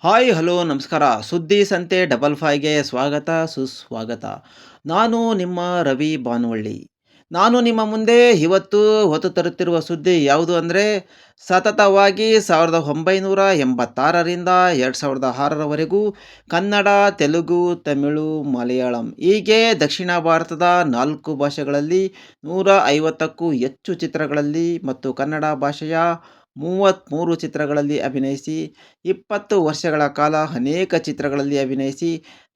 Hi hello ನಮಸ್ಕಾರ. ಸುದ್ದಿ ಸಂತೆ ಡಬಲ್ ಫೈವ್ಗೆ ಸ್ವಾಗತ ಸುಸ್ವಾಗತ. ನಾನು ನಿಮ್ಮ ರವಿ ಬಾನುವಳ್ಳಿ. ನಾನು ನಿಮ್ಮ ಮುಂದೆ ಇವತ್ತು ಹೊತ್ತು ತರುತ್ತಿರುವ ಸುದ್ದಿ ಯಾವುದು ಅಂದರೆ, ಸತತವಾಗಿ 1986ರಿಂದ 2006ರವರೆಗೂ ಕನ್ನಡ, ತೆಲುಗು, ತಮಿಳು, ಮಲಯಾಳಂ ಹೀಗೆ ದಕ್ಷಿಣ ಭಾರತದ 4 ಭಾಷೆಗಳಲ್ಲಿ 150ಕ್ಕೂ ಹೆಚ್ಚು ಚಿತ್ರಗಳಲ್ಲಿ ಮತ್ತು ಕನ್ನಡ ಭಾಷೆಯ 33 ಚಿತ್ರಗಳಲ್ಲಿ ಅಭಿನಯಿಸಿ 20 ವರ್ಷಗಳ ಕಾಲ ಅನೇಕ ಚಿತ್ರಗಳಲ್ಲಿ ಅಭಿನಯಿಸಿ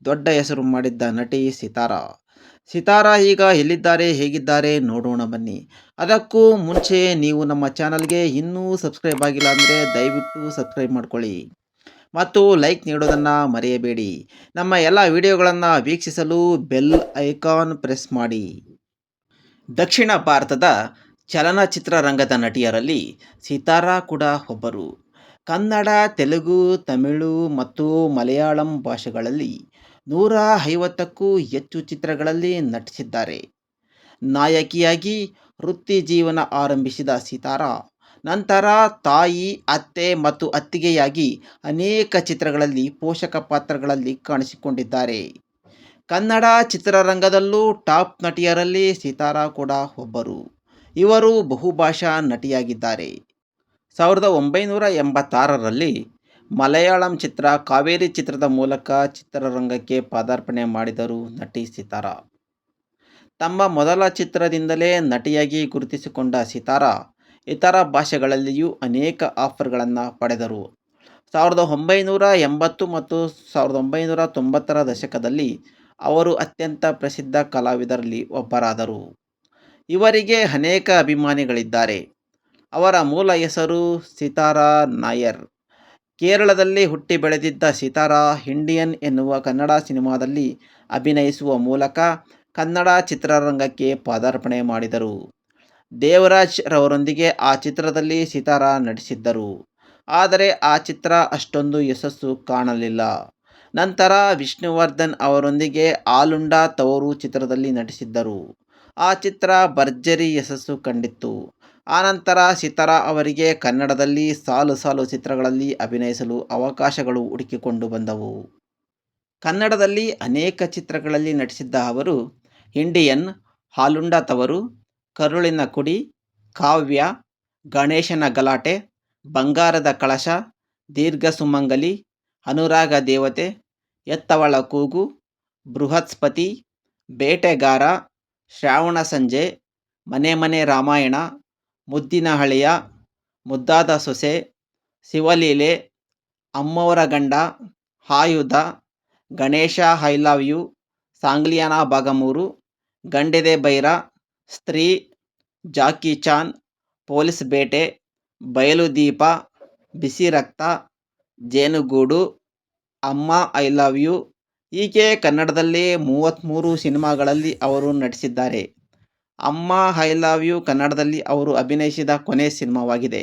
ದೊಡ್ಡ ಹೆಸರು ಮಾಡಿದ್ದ ನಟಿ ಸಿತಾರಾ. ಸಿತಾರಾ ಈಗ ಎಲ್ಲಿದ್ದಾರೆ, ಹೇಗಿದ್ದಾರೆ ನೋಡೋಣ ಬನ್ನಿ. ಅದಕ್ಕೂ ಮುಂಚೆ ನೀವು ನಮ್ಮ ಚಾನಲ್ಗೆ ಇನ್ನೂ ಸಬ್ಸ್ಕ್ರೈಬ್ ಆಗಿಲ್ಲ ಅಂದರೆ ದಯವಿಟ್ಟು ಸಬ್ಸ್ಕ್ರೈಬ್ ಮಾಡ್ಕೊಳ್ಳಿ ಮತ್ತು ಲೈಕ್ ನೀಡೋದನ್ನು ಮರೆಯಬೇಡಿ. ನಮ್ಮ ಎಲ್ಲ ವಿಡಿಯೋಗಳನ್ನು ವೀಕ್ಷಿಸಲು ಬೆಲ್ ಐಕಾನ್ ಪ್ರೆಸ್ ಮಾಡಿ. ದಕ್ಷಿಣ ಭಾರತದ ಚಲನಚಿತ್ರರಂಗದ ನಟಿಯರಲ್ಲಿ ಸಿತಾರಾ ಕೂಡ ಒಬ್ಬರು. ಕನ್ನಡ, ತೆಲುಗು, ತಮಿಳು ಮತ್ತು ಮಲಯಾಳಂ ಭಾಷೆಗಳಲ್ಲಿ 150ಕ್ಕೂ ಹೆಚ್ಚು ಚಿತ್ರಗಳಲ್ಲಿ ನಟಿಸಿದ್ದಾರೆ. ನಾಯಕಿಯಾಗಿ ವೃತ್ತಿ ಜೀವನ ಆರಂಭಿಸಿದ ಸಿತಾರಾ ನಂತರ ತಾಯಿ, ಅತ್ತೆ ಮತ್ತು ಅತ್ತಿಗೆಯಾಗಿ ಅನೇಕ ಚಿತ್ರಗಳಲ್ಲಿ ಪೋಷಕ ಪಾತ್ರಗಳಲ್ಲಿ ಕಾಣಿಸಿಕೊಂಡಿದ್ದಾರೆ. ಕನ್ನಡ ಚಿತ್ರರಂಗದಲ್ಲೂ ಟಾಪ್ ನಟಿಯರಲ್ಲಿ ಸಿತಾರಾ ಕೂಡ ಒಬ್ಬರು. ಇವರು ಬಹುಭಾಷಾ ನಟಿಯಾಗಿದ್ದಾರೆ. 1986ರಲ್ಲಿ ಮಲಯಾಳಂ ಚಿತ್ರ ಕಾವೇರಿ ಚಿತ್ರದ ಮೂಲಕ ಚಿತ್ರರಂಗಕ್ಕೆ ಪದಾರ್ಪಣೆ ಮಾಡಿದರು ನಟಿ ಸಿತಾರಾ. ತಮ್ಮ ಮೊದಲ ಚಿತ್ರದಿಂದಲೇ ನಟಿಯಾಗಿ ಗುರುತಿಸಿಕೊಂಡ ಸಿತಾರಾ ಇತರ ಭಾಷೆಗಳಲ್ಲಿಯೂ ಅನೇಕ ಆಫರ್ಗಳನ್ನು ಪಡೆದರು. 1980 ಮತ್ತು 1990ರ ದಶಕದಲ್ಲಿ ಅವರು ಅತ್ಯಂತ ಪ್ರಸಿದ್ಧ ಕಲಾವಿದರಲ್ಲಿ ಒಬ್ಬರಾದರು. ಇವರಿಗೆ ಅನೇಕ ಅಭಿಮಾನಿಗಳಿದ್ದಾರೆ. ಅವರ ಮೂಲ ಹೆಸರು ಸಿತಾರಾ ನಾಯರ್. ಕೇರಳದಲ್ಲಿ ಹುಟ್ಟಿ ಬೆಳೆದಿದ್ದ ಸಿತಾರಾ ಇಂಡಿಯನ್ ಎನ್ನುವ ಕನ್ನಡ ಸಿನಿಮಾದಲ್ಲಿ ಅಭಿನಯಿಸುವ ಮೂಲಕ ಕನ್ನಡ ಚಿತ್ರರಂಗಕ್ಕೆ ಪದಾರ್ಪಣೆ ಮಾಡಿದರು. ದೇವರಾಜ್ ರವರೊಂದಿಗೆ ಆ ಚಿತ್ರದಲ್ಲಿ ಸಿತಾರಾ ನಟಿಸಿದ್ದರು. ಆದರೆ ಆ ಚಿತ್ರ ಅಷ್ಟೊಂದು ಯಶಸ್ಸು ಕಾಣಲಿಲ್ಲ. ನಂತರ ವಿಷ್ಣುವರ್ಧನ್ ಅವರೊಂದಿಗೆ ಆಲುಂಡ ತವರು ಚಿತ್ರದಲ್ಲಿ ನಟಿಸಿದ್ದರು. ಆ ಚಿತ್ರ ಭರ್ಜರಿ ಯಶಸ್ಸು ಕಂಡಿತ್ತು. ಆನಂತರ ಸಿತಾರಾ ಅವರಿಗೆ ಕನ್ನಡದಲ್ಲಿ ಸಾಲು ಸಾಲು ಚಿತ್ರಗಳಲ್ಲಿ ಅಭಿನಯಿಸಲು ಅವಕಾಶಗಳು ಹುಡುಕಿಕೊಂಡು ಬಂದವು. ಕನ್ನಡದಲ್ಲಿ ಅನೇಕ ಚಿತ್ರಗಳಲ್ಲಿ ನಟಿಸಿದ್ದ ಅವರು ಇಂಡಿಯನ್, ಆಲುಂಡ ತವರು, ಕರುಳಿನ ಕುಡಿ, ಕಾವ್ಯ, ಗಣೇಶನ ಗಲಾಟೆ, ಬಂಗಾರದ ಕಳಶ, ದೀರ್ಘ ಸುಮಂಗಲಿ, ಅನುರಾಗ ದೇವತೆ, ಎತ್ತವಳ ಕೂಗು, ಬೃಹಸ್ಪತಿ, ಬೇಟೆಗಾರ, ಶ್ರಾವಣ ಸಂಜೆ, ಮನೆ ಮನೆ ರಾಮಾಯಣ, ಮುದ್ದಿನ ಅಳಿಯ, ಮುದ್ದಾದ ಸೊಸೆ, Shivaleele, Ammavara Ganda, Ayudha, Ganesha I love you, Sangliyana Bhaga 3, ಗಂಡೆದೆ Byra, ಸ್ತ್ರೀ, ಜಾಕಿ ಚಾನ್, ಪೊಲೀಸ್ ಬೇಟೆ, ಬಯಲು ದೀಪ, ಬಿಸಿ ರಕ್ತ, ಜೇನುಗೂಡು, ಅಮ್ಮ ಐ ಲವ್ ಯು ಹೀಗೆ ಕನ್ನಡದಲ್ಲಿ 33 ಸಿನಿಮಾಗಳಲ್ಲಿ ಅವರು ನಟಿಸಿದ್ದಾರೆ. ಅಮ್ಮ ಐ ಲವ್ ಯು ಕನ್ನಡದಲ್ಲಿ ಅವರು ಅಭಿನಯಿಸಿದ ಕೊನೆ ಸಿನಿಮಾವಾಗಿದೆ.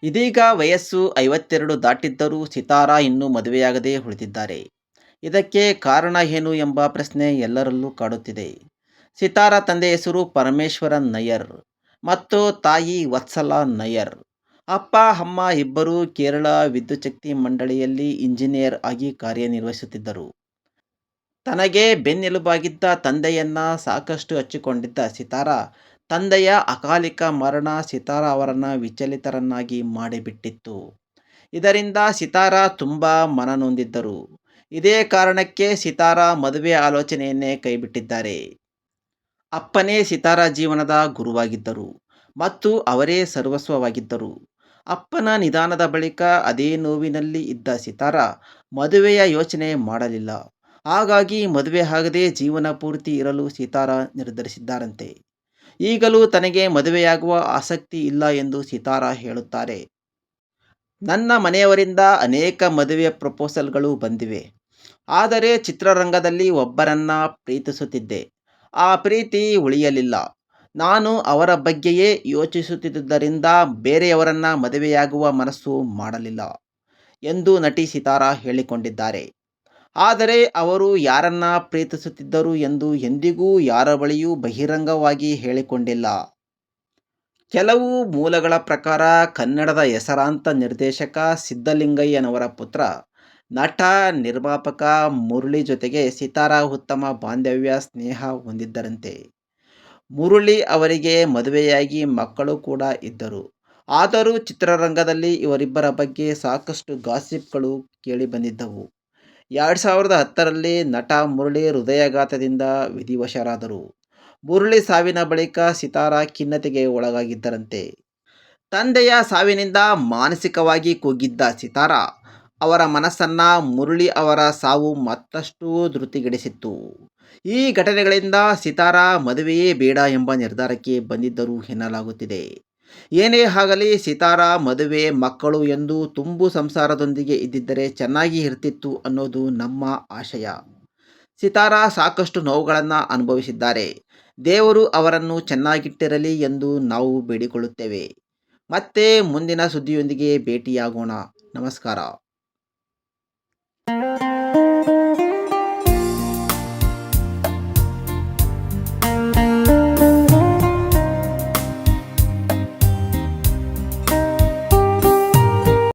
ಇದೀಗ ವಯಸ್ಸು 52 ದಾಟಿದ್ದರೂ ಸಿತಾರಾ ಇನ್ನೂ ಮದುವೆಯಾಗದೇ ಉಳಿದಿದ್ದಾರೆ. ಇದಕ್ಕೆ ಕಾರಣ ಏನು ಎಂಬ ಪ್ರಶ್ನೆ ಎಲ್ಲರಲ್ಲೂ ಕಾಡುತ್ತಿದೆ. ಸಿತಾರಾ ತಂದೆ ಹೆಸರು ಪರಮೇಶ್ವರನ್ ನಯ್ಯರ್ ಮತ್ತು ತಾಯಿ ವತ್ಸಲಾ ನಯ್ಯರ್. ಅಪ್ಪ ಅಮ್ಮ ಇಬ್ಬರೂ ಕೇರಳ ವಿದ್ಯುಚ್ಛಕ್ತಿ ಮಂಡಳಿಯಲ್ಲಿ ಇಂಜಿನಿಯರ್ ಆಗಿ ಕಾರ್ಯನಿರ್ವಹಿಸುತ್ತಿದ್ದರು. ತನಗೆ ಬೆನ್ನೆಲುಬಾಗಿದ್ದ ತಂದೆಯನ್ನ ಸಾಕಷ್ಟು ಹಚ್ಚಿಕೊಂಡಿದ್ದ ಸಿತಾರಾ ತಂದೆಯ ಅಕಾಲಿಕ ಮರಣ ಸಿತಾರಾ ಅವರನ್ನು ವಿಚಲಿತರನ್ನಾಗಿ ಮಾಡಿಬಿಟ್ಟಿತ್ತು. ಇದರಿಂದ ಸಿತಾರಾ ತುಂಬ ಮನನೊಂದಿದ್ದರು. ಇದೇ ಕಾರಣಕ್ಕೆ ಸಿತಾರಾ ಮದುವೆ ಆಲೋಚನೆಯನ್ನೇ ಕೈಬಿಟ್ಟಿದ್ದಾರೆ. ಅಪ್ಪನೇ ಸಿತಾರಾ ಜೀವನದ ಗುರುವಾಗಿದ್ದರು ಮತ್ತು ಅವರೇ ಸರ್ವಸ್ವವಾಗಿದ್ದರು. ಅಪ್ಪನ ನಿಧನದ ಬಳಿಕ ಅದೇ ನೋವಿನಲ್ಲಿ ಇದ್ದ ಸಿತಾರಾ ಮದುವೆಯ ಯೋಚನೆ ಮಾಡಲಿಲ್ಲ. ಹಾಗಾಗಿ ಮದುವೆ ಆಗದೆ ಜೀವನ ಪೂರ್ತಿ ಇರಲು ಸಿತಾರಾ ನಿರ್ಧರಿಸಿದ್ದಾರಂತೆ. ಈಗಲೂ ತನಗೆ ಮದುವೆಯಾಗುವ ಆಸಕ್ತಿ ಇಲ್ಲ ಎಂದು ಸಿತಾರಾ ಹೇಳುತ್ತಾರೆ. ನನ್ನ ಮನೆಯವರಿಂದ ಅನೇಕ ಮದುವೆ ಪ್ರಪೋಸಲ್ಗಳು ಬಂದಿವೆ. ಆದರೆ ಚಿತ್ರರಂಗದಲ್ಲಿ ಒಬ್ಬರನ್ನ ಪ್ರೀತಿಸುತ್ತಿದ್ದೆ. ಆ ಪ್ರೀತಿ ಉಳಿಯಲಿಲ್ಲ. ನಾನು ಅವರ ಬಗ್ಗೆಯೇ ಯೋಚಿಸುತ್ತಿದ್ದುದರಿಂದ ಬೇರೆಯವರನ್ನ ಮದುವೆಯಾಗುವ ಮನಸ್ಸು ಮಾಡಲಿಲ್ಲ ಎಂದು ನಟಿ ಸಿತಾರಾ ಹೇಳಿಕೊಂಡಿದ್ದಾರೆ. ಆದರೆ ಅವರು ಯಾರನ್ನ ಪ್ರೀತಿಸುತ್ತಿದ್ದರು ಎಂದು ಎಂದಿಗೂ ಯಾರ ಬಳಿಯೂ ಬಹಿರಂಗವಾಗಿ ಹೇಳಿಕೊಂಡಿಲ್ಲ. ಕೆಲವು ಮೂಲಗಳ ಪ್ರಕಾರ ಕನ್ನಡದ ಹೆಸರಾಂತ ನಿರ್ದೇಶಕ ಸಿದ್ಧಲಿಂಗಯ್ಯನವರ ಪುತ್ರ ನಟ, ನಿರ್ಮಾಪಕ ಮುರಳಿ ಜೊತೆಗೆ ಸಿತಾರ ಉತ್ತಮ ಬಾಂಧವ್ಯ, ಸ್ನೇಹ ಹೊಂದಿದ್ದರಂತೆ. ಮುರಳಿ ಅವರಿಗೆ ಮದುವೆಯಾಗಿ ಮಕ್ಕಳು ಕೂಡ ಇದ್ದರು. ಆದರೂ ಚಿತ್ರರಂಗದಲ್ಲಿ ಇವರಿಬ್ಬರ ಬಗ್ಗೆ ಸಾಕಷ್ಟು ಗಾಸಿಪ್‌ಗಳು ಕೇಳಿಬಂದಿದ್ದವು. 2010ರಲ್ಲಿ ನಟ ಮುರಳಿ ಹೃದಯಾಘಾತದಿಂದ ವಿಧಿವಶರಾದರು. ಮುರಳಿ ಸಾವಿನ ಬಳಿಕ ಸಿತಾರ ಖಿನ್ನತೆಗೆ ಒಳಗಾಗಿದ್ದರಂತೆ. ತಂದೆಯ ಸಾವಿನಿಂದ ಮಾನಸಿಕವಾಗಿ ಕುಗ್ಗಿದ್ದ ಸಿತಾರ ಅವರ ಮನಸ್ಸನ್ನ ಮುರಳಿ ಅವರ ಸಾವು ಮತ್ತಷ್ಟು ಧೃತಿಗೆಡಿಸಿತ್ತು. ಈ ಘಟನೆಗಳಿಂದ ಸಿತಾರ ಮದುವೆಯೇ ಬೇಡ ಎಂಬ ನಿರ್ಧಾರಕ್ಕೆ ಬಂದಿದ್ದರು ಎನ್ನಲಾಗುತ್ತಿದೆ. ಏನೇ ಆಗಲಿ ಸಿತಾರ ಮದುವೆ, ಮಕ್ಕಳು ಎಂದು ತುಂಬು ಸಂಸಾರದೊಂದಿಗೆ ಇದ್ದಿದ್ದರೆ ಚೆನ್ನಾಗಿ ಇರ್ತಿತ್ತು ಅನ್ನೋದು ನಮ್ಮ ಆಶಯ. ಸಿತಾರ ಸಾಕಷ್ಟು ನೋವುಗಳನ್ನು ಅನುಭವಿಸಿದ್ದಾರೆ. ದೇವರು ಅವರನ್ನು ಚೆನ್ನಾಗಿಟ್ಟಿರಲಿ ಎಂದು ನಾವು ಬೇಡಿಕೊಳ್ಳುತ್ತೇವೆ. ಮತ್ತೆ ಮುಂದಿನ ಸುದ್ದಿಯೊಂದಿಗೆ ಭೇಟಿಯಾಗೋಣ. ನಮಸ್ಕಾರ.